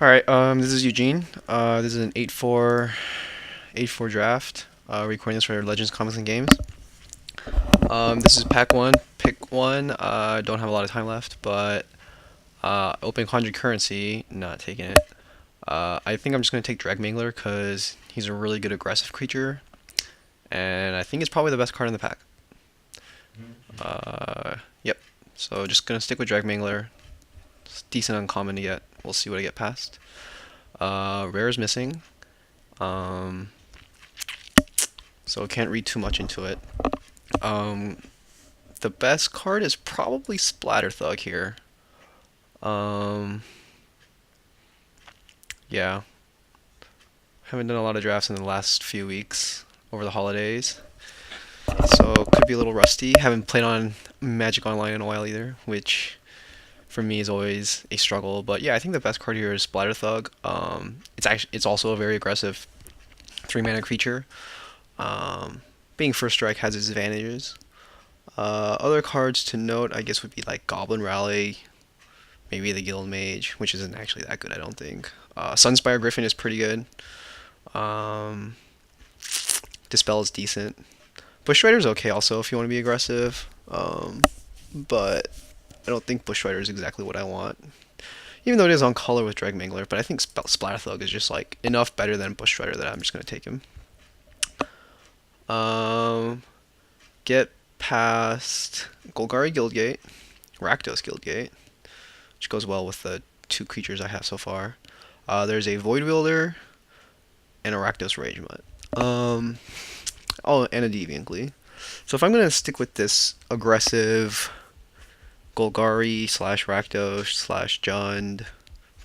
Alright, this is Eugene. This is an 8-4 draft. Recording this for Legends, Comics, and Games. This is pack one, pick one. Don't have a lot of time left, but open conjured currency, not taking it. I think I'm just going to take Dragmangler because he's a really good aggressive creature, and I think it's probably the best card in the pack. Yep. So just going to stick with Dragmangler. It's decent uncommon to get. We'll see what I get past. Rare is missing. Um, so can't read too much into it. The best card is probably Splatter Thug here. Um, yeah. Haven't done a lot of drafts in the last few weeks over the holidays. So could be a little rusty. Haven't played on Magic Online in a while either, which for me is always a struggle. But yeah, I think the best card here is Splatter Thug. It's also a very aggressive 3-mana creature. Being first strike has its advantages. Other cards to note, I guess, would be like Goblin Rally, maybe the Guild Mage, which isn't actually that good, I don't think. Sunspire Griffin is pretty good. Um, Dispel is decent. Bush Rider's okay also if you want to be aggressive. But I don't think Bush Rider is exactly what I want. Even though it is on color with Dragmangler, but I think Splatter Thug is just like enough better than Bush Rider that I'm just gonna take him. Get past Golgari Guildgate, Rakdos Guildgate, which goes well with the two creatures I have so far. There's a Void Wielder and a Rakdos Rage Mutt. Oh, and a Deviant Glee. So if I'm gonna stick with this aggressive Golgari slash Rakdos slash Jund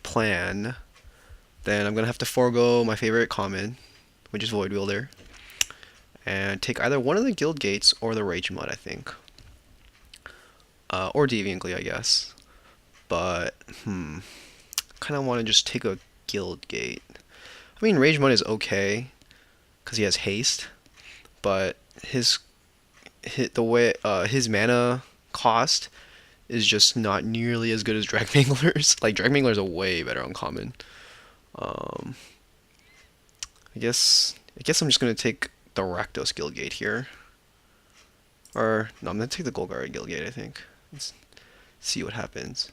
plan, then I'm gonna have to forego my favorite common, which is Void Wielder, and take either one of the Guild Gates or the Rage Mud, I think. Or Deviant Glee, I guess. But, kind of want to just take a Guild Gate. I mean, Rage Mud is okay, because he has haste, but his mana cost is just not nearly as good as Dragmangler's. Like, Dragmangler's a way better uncommon. I guess I'm just gonna take the Rakdos Guildgate here. Or no, I'm gonna take the Golgari Guildgate, I think. Let's see what happens.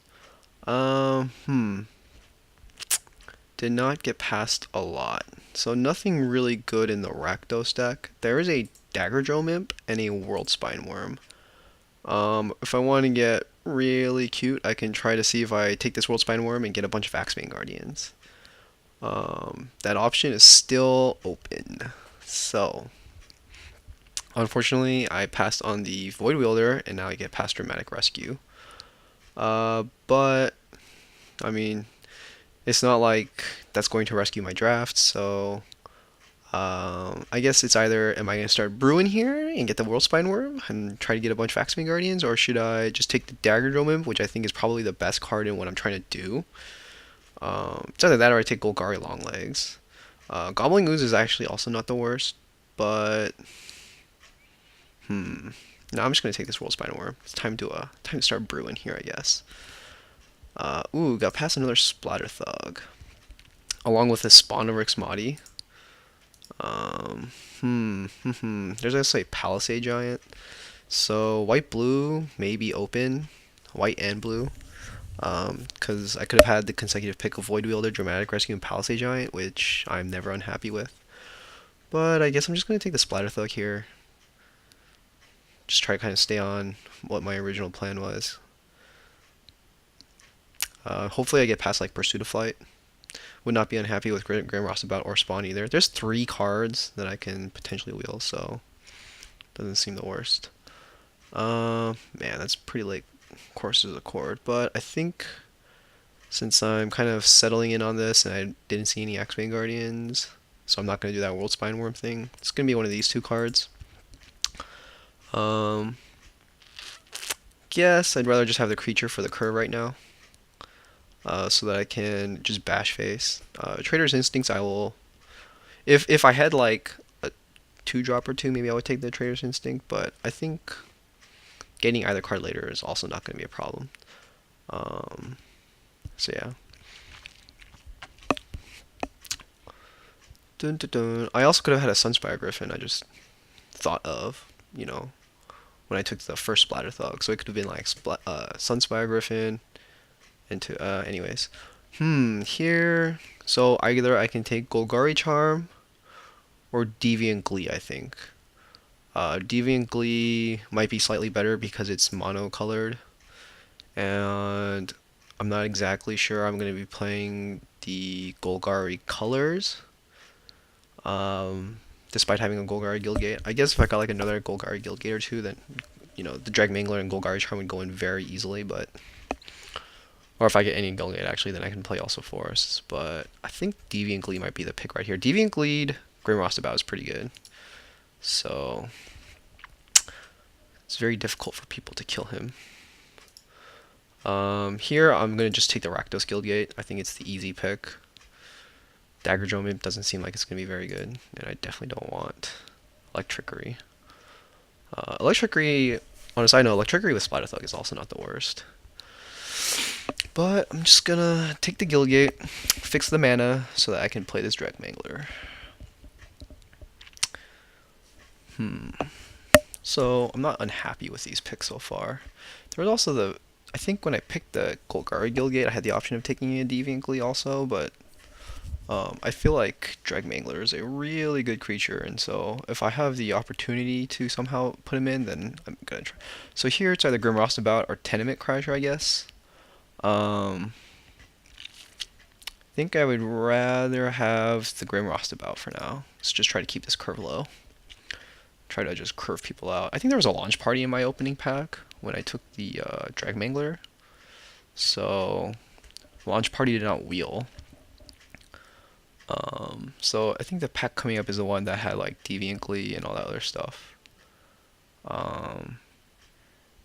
Did not get past a lot. So nothing really good in the Rakdos deck. There is a Dagger Drome Imp and a World Spine Worm. If I want to get really cute, I can try to see if I take this World Spine Worm and get a bunch of Axebane Guardians. That option is still open. So, unfortunately, I passed on the Void Wielder, and now I get past Dramatic Rescue. But, I mean, it's not like that's going to rescue my draft, so I guess it's either, am I going to start brewing here and get the World Spine Worm and try to get a bunch of Axebane Guardians, or should I just take the Dagger Drome Imp, which I think is probably the best card in what I'm trying to do? It's either that or I take Golgari Longlegs. Goblin Ooze is actually also not the worst, but no, I'm just gonna take this World Spine Worm. It's time to start brewing here, I guess. Got past another Splatter Thug, along with a Spawn of Rixmati. There's also a Palisade Giant. So white blue maybe open, white and blue. Because I could have had the consecutive pick of Void Wielder, Dramatic Rescue, and Palisade Giant, which I'm never unhappy with. But I guess I'm just going to take the Splatter Thug here. Just try to kind of stay on what my original plan was. Hopefully I get past like Pursuit of Flight. Would not be unhappy with Grim Roustabout or Spawn either. There's 3 cards that I can potentially wheel, so doesn't seem the worst. Man, that's pretty late courses of chord, but I think since I'm kind of settling in on this and I didn't see any Axebane Guardians, so I'm not going to do that World Spine Worm thing. It's going to be one of these 2 cards. Guess I'd rather just have the creature for the curve right now, so that I can just bash face. Trader's Instincts, I will, if I had like a 2-drop or 2, maybe I would take the Trader's Instinct, but I think getting either card later is also not going to be a problem. So yeah. Dun, dun, dun. I also could have had a Sunspire Griffin. I just thought of, when I took the first Splatter Thug. So it could have been like Sunspire Griffin into. Anyways, here. So either I can take Golgari Charm or Deviant Glee. I think. Deviant Glee might be slightly better because it's monocolored, and I'm not exactly sure I'm going to be playing the Golgari colors. Despite having a Golgari Guildgate, I guess if I got like another Golgari Guildgate or two, then the Drag Mangler and Golgari Charm would go in very easily. But or if I get any Guildgate actually, then I can play also Forests. But I think Deviant Glee might be the pick right here. Deviant Glee, Grim Roustabout is pretty good. So it's very difficult for people to kill him. Here I'm gonna just take the Rakdos Guildgate. I think it's the easy pick. Dagger Drone Imp doesn't seem like it's gonna be very good, and I definitely don't want Electrickery. Electrickery, on a side note, Electrickery with Splatter Thug is also not the worst. But I'm just gonna take the Guildgate, fix the mana so that I can play this Drag Mangler. So I'm not unhappy with these picks so far. There was also I think when I picked the Golgari Guildgate, I had the option of taking a Deviant Glee also, but I feel like Drag Mangler is a really good creature, and so if I have the opportunity to somehow put him in, then I'm gonna try. So here it's either Grim Roustabout or Tenement Crasher, I guess. I think I would rather have the Grim Roustabout for now. Let's just try to keep this curve low. Try to just curve people out. I think there was a launch party in my opening pack when I took the Drag Mangler. So launch party did not wheel. So I think the pack coming up is the one that had like Deviant Glee and all that other stuff.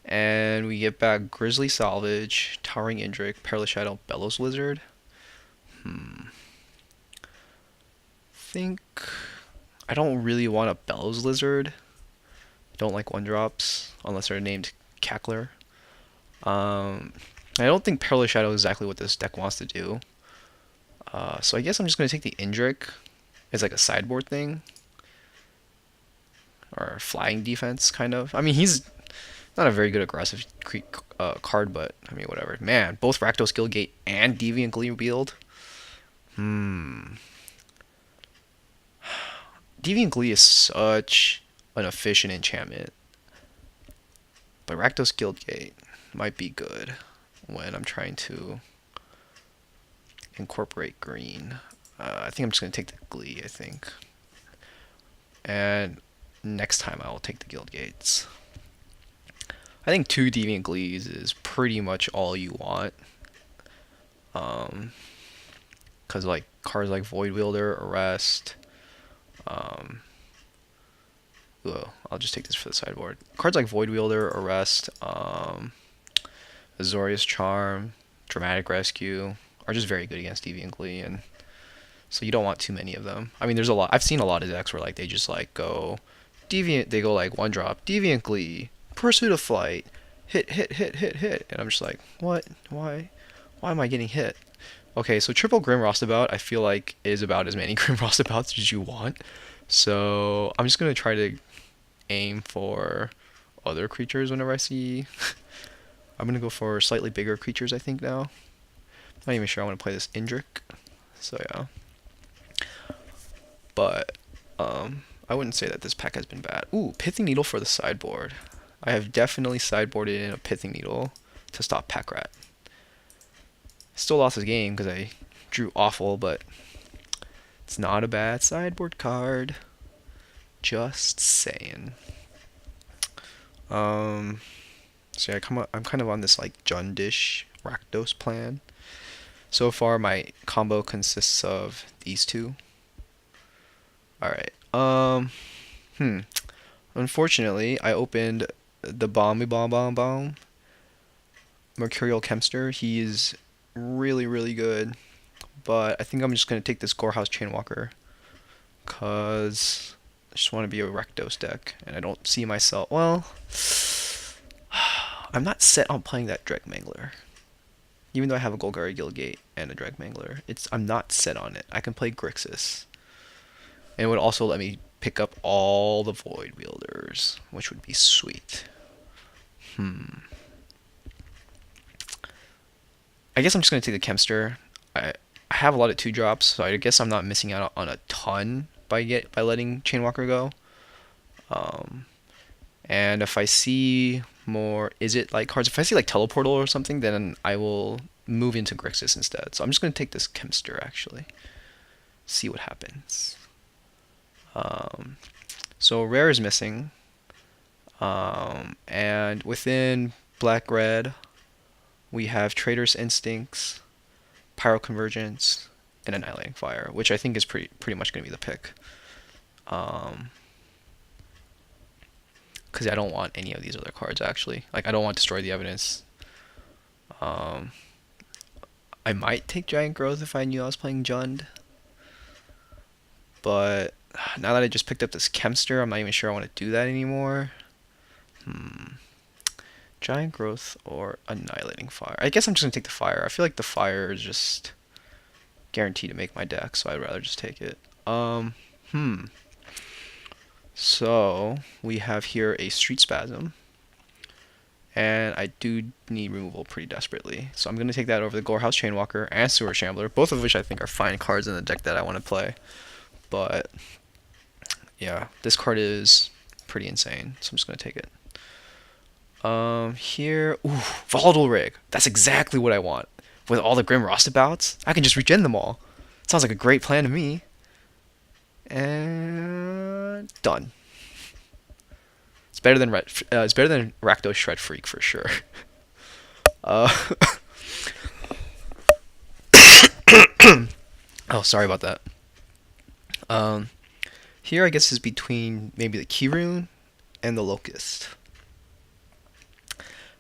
And we get back Grizzly Salvage, Towering Indrik, Perilous Shadow, Bellows Lizard. Think I don't really want a Bellows Lizard. I don't like 1-drops unless they're named Cackler. I don't think Perilous Shadow is exactly what this deck wants to do. So I guess I'm just going to take the Indrik as like a sideboard thing. Or flying defense, kind of. I mean, he's not a very good aggressive card, but I mean, whatever. Man, both Rakdos Guildgate and Deviant Glee wield. Deviant Glee is such an efficient enchantment. But Rakdos Guildgate might be good when I'm trying to incorporate green. I think I'm just going to take the Glee, I think. And next time I will take the Guildgates. I think 2 Deviant Glees is pretty much all you want. Because like cards like Void Wielder, Arrest. I'll just take this for the sideboard. Cards like Void Wielder, Arrest, Azorius Charm, Dramatic Rescue are just very good against Deviant Glee, and so you don't want too many of them. I mean, there's a lot. I've seen a lot of decks where like they just like go Deviant. They go like 1-drop Deviant Glee, Pursuit of Flight, hit, and I'm just like, what? Why am I getting hit? Okay, so triple Grim Roustabout I feel like is about as many Grim Roustabouts as you want. So I'm just gonna try to aim for other creatures whenever I see. I'm gonna go for slightly bigger creatures, I think now. Not even sure I want to play this Indrik. So yeah. But I wouldn't say that this pack has been bad. Ooh, Pithing Needle for the sideboard. I have definitely sideboarded in a Pithing Needle to stop Pack Rat. Still lost this game because I drew awful, but it's not a bad sideboard card. Just saying. So yeah, I'm kind of on this like Jundish Rakdos plan. So far, my combo consists of these two. Alright. Unfortunately, I opened the Bomb Mercurial Chemster. He is really, really good. But I think I'm just going to take this Gorehouse Chainwalker. Because I just want to be a Rakdos deck. And I don't see myself... Well... I'm not set on playing that Drag Mangler. Even though I have a Golgari Guildgate and a Drag Mangler, I'm not set on it. I can play Grixis. And it would also let me pick up all the Void Wielders, which would be sweet. I guess I'm just gonna take the Chemster. I have a lot of 2-drops, so I guess I'm not missing out on a ton by letting Chainwalker go. And if I see more Izzet-like cards, if I see like Teleportal or something, then I will move into Grixis instead. So I'm just gonna take this Chemster actually. See what happens. So rare is missing. And within black red, we have Traitor's Instincts, Pyro Convergence, and Annihilating Fire, which I think is pretty much going to be the pick. Because I don't want any of these other cards actually. Like I don't want Destroy the Evidence. I might take Giant Growth if I knew I was playing Jund. But now that I just picked up this Chemster, I'm not even sure I want to do that anymore. Giant Growth or Annihilating Fire. I guess I'm just going to take the Fire. I feel like the Fire is just guaranteed to make my deck, so I'd rather just take it. So we have here a Street Spasm. And I do need removal pretty desperately. So I'm going to take that over the Gorehouse Chainwalker and Sewer Shambler, both of which I think are fine cards in the deck that I want to play. But yeah, this card is pretty insane, so I'm just going to take it. Here, Volatile Rig. That's exactly what I want. With all the Grim Roustabouts, I can just regen them all. Sounds like a great plan to me. And done. It's better than Rakdos Shred Freak for sure. Oh, sorry about that. Here I guess is between maybe the Keyrune and the Locust.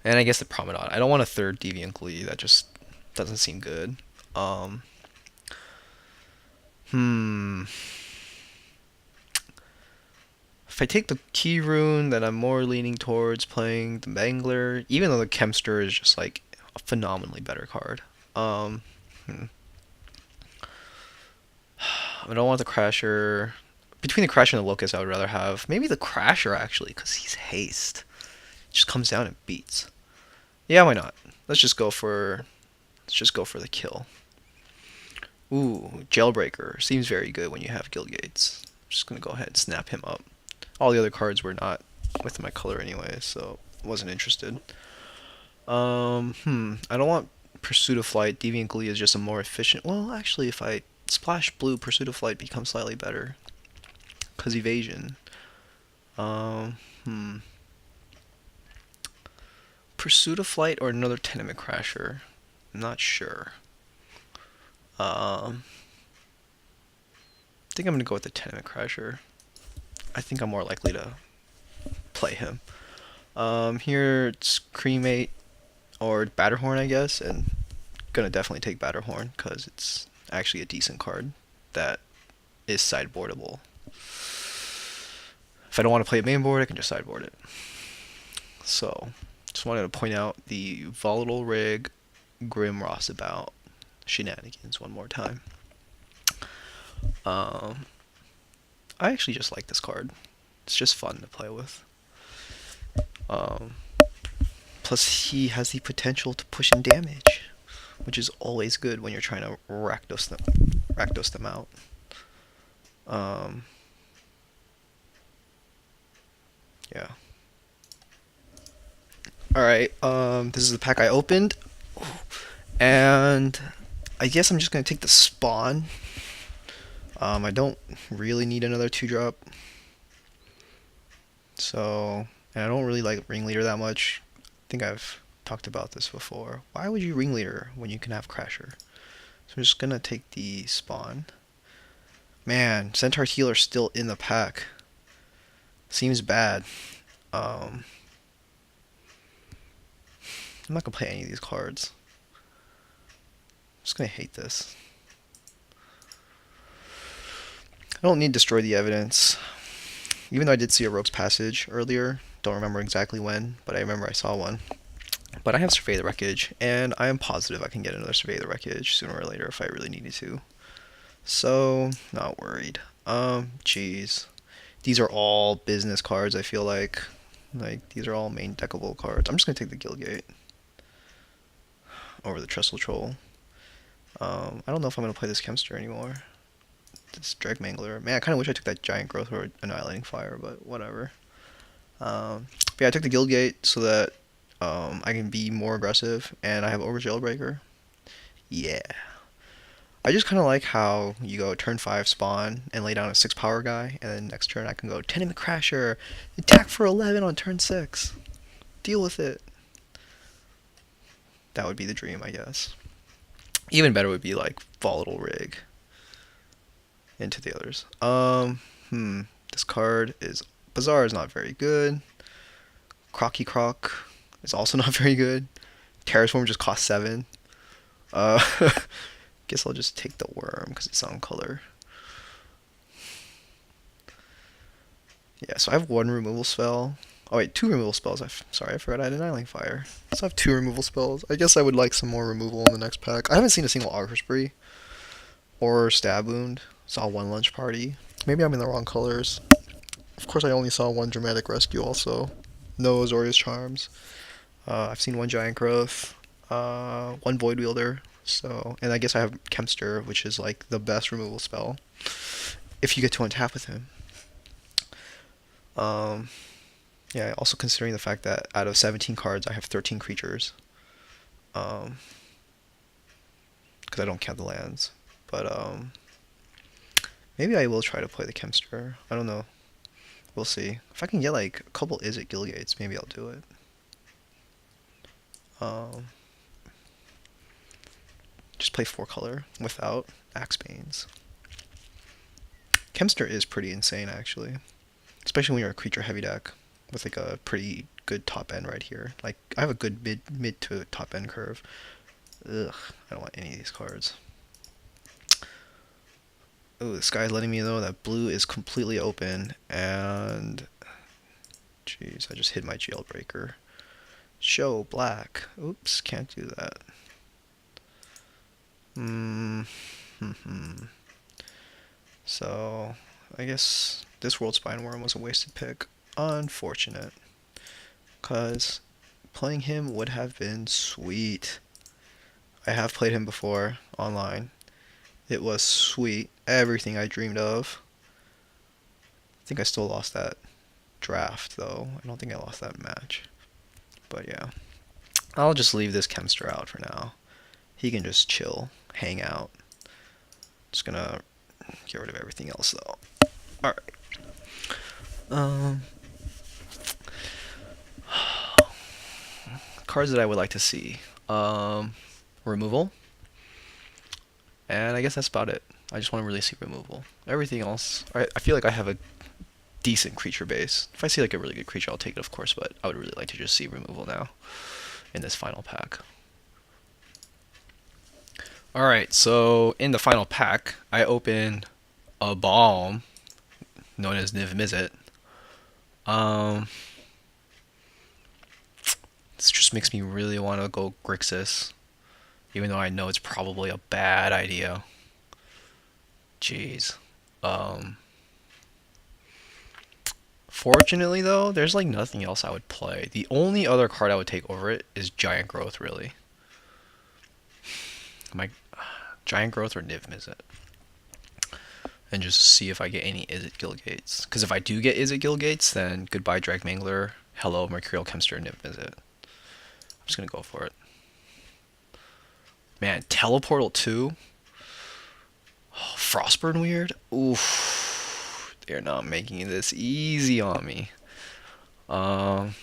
And I guess the Promenade. I don't want a third Deviant Glee. That just doesn't seem good. If I take the Keyrune, then I'm more leaning towards playing the Mangler, even though the Chemster is just like a phenomenally better card. I don't want the Crasher. Between the Crasher and the Locust, I would rather have maybe the Crasher actually, because he's haste. It just comes down and beats. Yeah, why not? Let's just go for the kill. Ooh, Jailbreaker seems very good when you have Guild Gates. I'm just gonna go ahead and snap him up. All the other cards were not with my color anyway, so wasn't interested. I don't want Pursuit of Flight. Deviant Glee is just a more efficient. Well, actually, if I splash blue, Pursuit of Flight becomes slightly better. Cause evasion. Pursuit of Flight or another Tenement Crasher. I'm not sure. I think I'm gonna go with the Tenement Crasher. I think I'm more likely to play him. Here it's Cremate or Batterhorn, I guess, and gonna definitely take Batterhorn because it's actually a decent card that is sideboardable. If I don't want to play a main board, I can just sideboard it. So, just wanted to point out the Volatile Rig Grim Roustabout shenanigans one more time. I actually just like this card. It's just fun to play with. Plus, he has the potential to push in damage, which is always good when you're trying to Rakdos them out. Yeah. Alright, this is the pack I opened. And I guess I'm just going to take the Spawn. I don't really need another 2-drop. So, and I don't really like Ringleader that much. I think I've talked about this before. Why would you Ringleader when you can have Crasher? So I'm just going to take the Spawn. Man, Centaur Healer's still in the pack. Seems bad. I'm not going to play any of these cards. I'm just going to hate this. I don't need to Destroy the Evidence. Even though I did see a Rogue's Passage earlier. Don't remember exactly when, but I remember I saw one. But I have Survey the Wreckage, and I am positive I can get another Survey the Wreckage sooner or later if I really needed to. So, not worried. Jeez. These are all business cards, I feel like. Like, these are all main deckable cards. I'm just gonna take the Guildgate over the Trestle Troll. I don't know if I'm gonna play this Chemster anymore. This Drag Mangler. Man, I kind of wish I took that Giant Growth or Annihilating Fire, but whatever. But yeah, I took the Guildgate so that I can be more aggressive, and I have over Jailbreaker. Yeah. I just kind of like how you go turn 5 spawn and lay down a 6 power guy, and then next turn I can go Tenement Crasher, attack for 11 on turn 6. Deal with it. That would be the dream, I guess. Even better would be like Volatile Rig into the others. This card is Bazaar is not very good. Crocky Croc is also not very good. Terraform just costs 7. Guess I'll just take the Worm because it's on color. Yeah, so I have 1 removal spell. Oh wait, 2 removal spells. Sorry, I forgot I had Annihilating Fire. So I have 2 removal spells. I guess I would like some more removal in the next pack. I haven't seen a single Augur Spree or Stab Wound. Saw 1 Lunch Party. Maybe I'm in the wrong colors. Of course, I only saw 1 Dramatic Rescue also. No Azorius Charms. I've seen 1 Giant Growth. 1 Void Wielder. So, and I guess I have Chemster, which is like the best removal spell if you get to untap with him. Yeah, also considering the fact that out of 17 cards, I have 13 creatures. Because I don't count the lands. But, maybe I will try to play the Chemster. I don't know. We'll see. If I can get, like, a couple Izzet Guildgates, maybe I'll do it. Just play 4 color without Axebanes. Chemster is pretty insane, actually. Especially when you're a creature heavy deck with like a pretty good top end right here. Like I have a good mid to top end curve. Ugh, I don't want any of these cards. Oh, this guy's letting me know that blue is completely open, and jeez, I just hit my Jailbreaker. Show black. Oops, can't do that. So I guess this World Spine Worm was a wasted pick. Unfortunate. Because playing him would have been sweet. I have played him before online. It was sweet. Everything I dreamed of. I think I still lost that draft, though. I don't think I lost that match. But yeah. I'll just leave this Chemster out for now. He can just chill, hang out. Just gonna get rid of everything else, though. Alright. Cards that I would like to see. Removal. And I guess that's about it. I just want to really see removal. Everything else, I feel like I have a decent creature base. If I see like a really good creature, I'll take it, of course, but I would really like to just see removal now in this final pack. Alright, so in the final pack, I open a bomb known as Niv Mizzet. This just makes me really want to go Grixis, even though I know it's probably a bad idea. Jeez. Fortunately, though, there's like nothing else I would play. The only other card I would take over it is Giant Growth, really. Giant Growth or Niv Mizzet. And just see if I get any Izzet Guildgates. Because if I do get Izzet Guildgates, then goodbye Drag Mangler, hello Mercurial Chemster, Niv Mizzet. I'm just gonna go for it. Man, Teleportal 2? Oh, Frostburn Weird? Oof. They're not making this easy on me. There's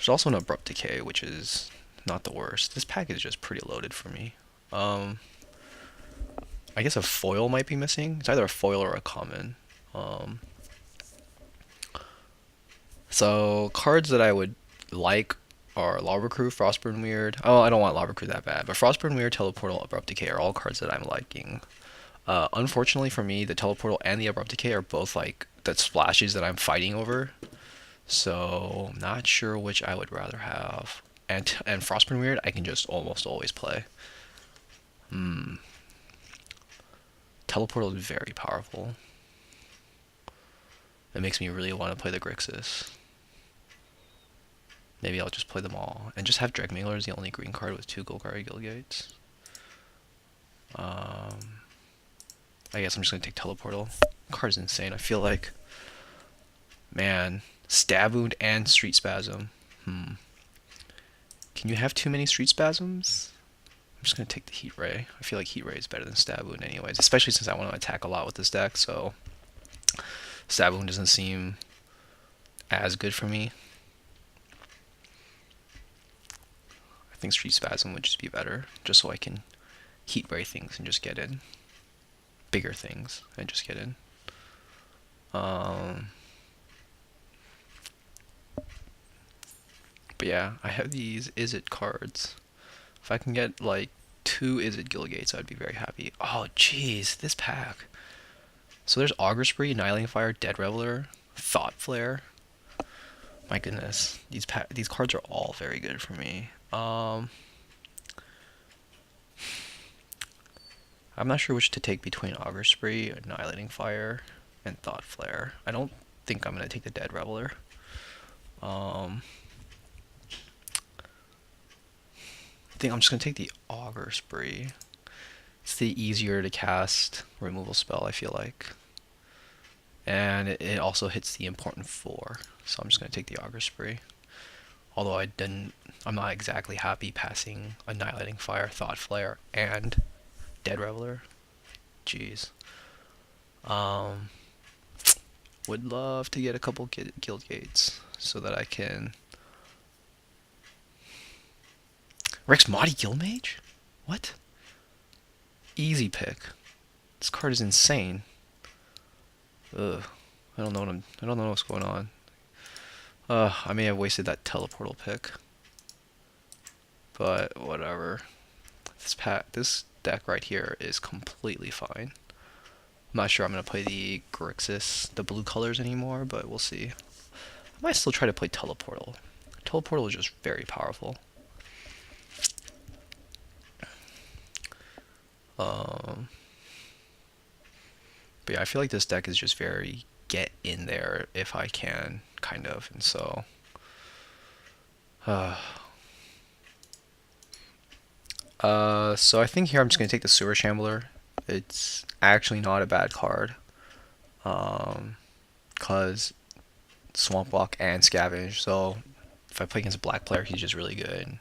also an Abrupt Decay, which is not the worst. This pack is just pretty loaded for me. I guess a foil might be missing. It's either a foil or a common. So cards that I would like are Lava Crew, Frostburn Weird. Oh, I don't want Lava Crew that bad, but Frostburn Weird, Teleportal, Abrupt Decay are all cards that I'm liking. Unfortunately for me, the Teleportal and the Abrupt Decay are both like the splashes that I'm fighting over. So not sure which I would rather have. And Frostburn Weird, I can just almost always play. Teleportal is very powerful. It makes me really want to play the Grixis. Maybe I'll just play them all. And just have Dregmangler as the only green card with 2 Golgari Guildgates. I guess I'm just going to take Teleportal. The card's insane. I feel like... Man. Stab Wound and Street Spasm. Can you have too many Street Spasms? I'm just going to take the Heat Ray. I feel like Heat Ray is better than Stab Wound anyways. Especially since I want to attack a lot with this deck, so... Stab Wound doesn't seem as good for me. I think Street Spasm would just be better, just so I can Heat Ray things and just get in. Bigger things and just get in. But yeah, I have these Izzet cards. If I can get like 2 Izzet Guildgates, I'd be very happy. Oh jeez, this pack. So there's Augur Spree, Annihilating Fire, Dead Reveler, Thought Flare. My goodness, these cards are all very good for me. I'm not sure which to take between Augur Spree, Annihilating Fire, and Thought Flare. I don't think I'm going to take the Dead Reveler. I think I'm just going to take the Augur Spree. It's the easier to cast removal spell, I feel like. And it also hits the important 4. So I'm just going to take the Augur Spree. Although I'm not exactly happy passing Annihilating Fire, Thought Flare, and Dead Reveler. Jeez. Would love to get a couple guild gates so that I can... Rex Maudie Guildmage? What? Easy pick. This card is insane. Ugh. I don't know what's going on. I may have wasted that Teleportal pick. But whatever. This deck right here is completely fine. I'm not sure I'm going to play the Grixis, the blue colors anymore, but we'll see. I might still try to play Teleportal. Teleportal is just very powerful. But yeah, I feel like this deck is just very get in there if I can, kind of, and so... so I think here I'm just going to take the Sewer Shambler. It's actually not a bad card. Because Swamp Walk and Scavenge, so if I play against a black player, he's just really good.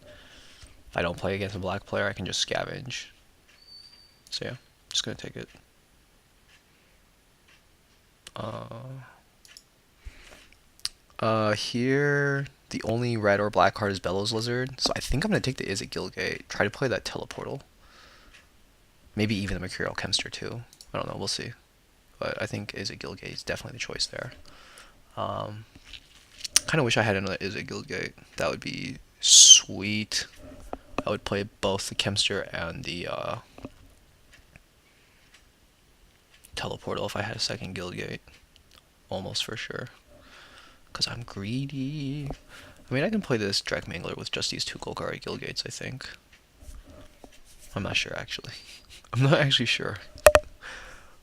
If I don't play against a black player, I can just Scavenge. So yeah, just going to take it. Here, the only red or black card is Bellows Lizard, so I think I'm going to take the Izzet Guildgate, try to play that Teleportal. Maybe even the Mercurial Chemster too. I don't know, we'll see. But I think Izzet Guildgate is definitely the choice there. Kind of wish I had another Izzet Guildgate. That would be sweet. I would play both the Chemster and the Teleportal if I had a second Guildgate. Almost for sure. Because I'm greedy. I mean, I can play this Dregmangler with just these 2 Golgari Guildgates, I think. I'm not sure, actually. I'm not actually sure.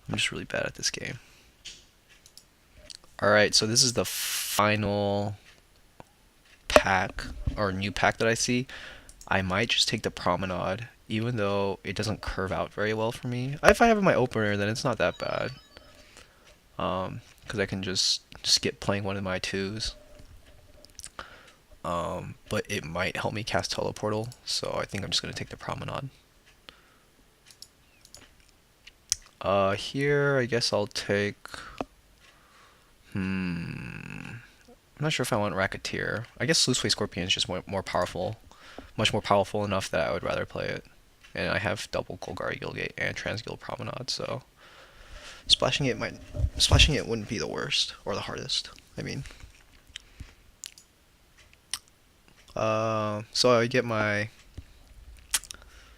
I'm just really bad at this game. Alright, so this is the final pack, or new pack that I see. I might just take the Promenade, even though it doesn't curve out very well for me. If I have my opener, then it's not that bad. Because I can just skip playing one of my 2s. But it might help me cast Teleportal, so I think I'm just going to take the Promenade. Here, I guess I'll take... I'm not sure if I want Racketeer. I guess Sluiceway Scorpion is just more powerful. Much more powerful enough that I would rather play it. And I have double Golgari Guildgate and Transguild Promenade, so... Splashing it wouldn't be the worst, or the hardest, I mean. So I get my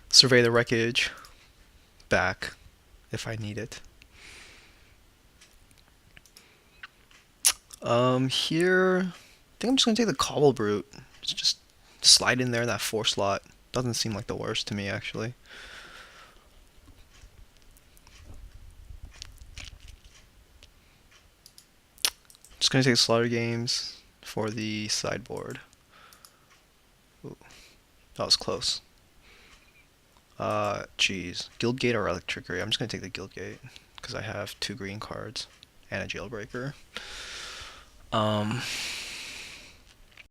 Survey the Wreckage back if I need it. Here, I think I'm just gonna take the Cobble Brute. Just slide in there that 4 slot. Doesn't seem like the worst to me, actually. Just gonna take Slaughter Games for the sideboard. Ooh, that was close. Geez. Guildgate or Relic Trickery? I'm just gonna take the Guildgate because I have 2 green cards and a Jailbreaker. Um,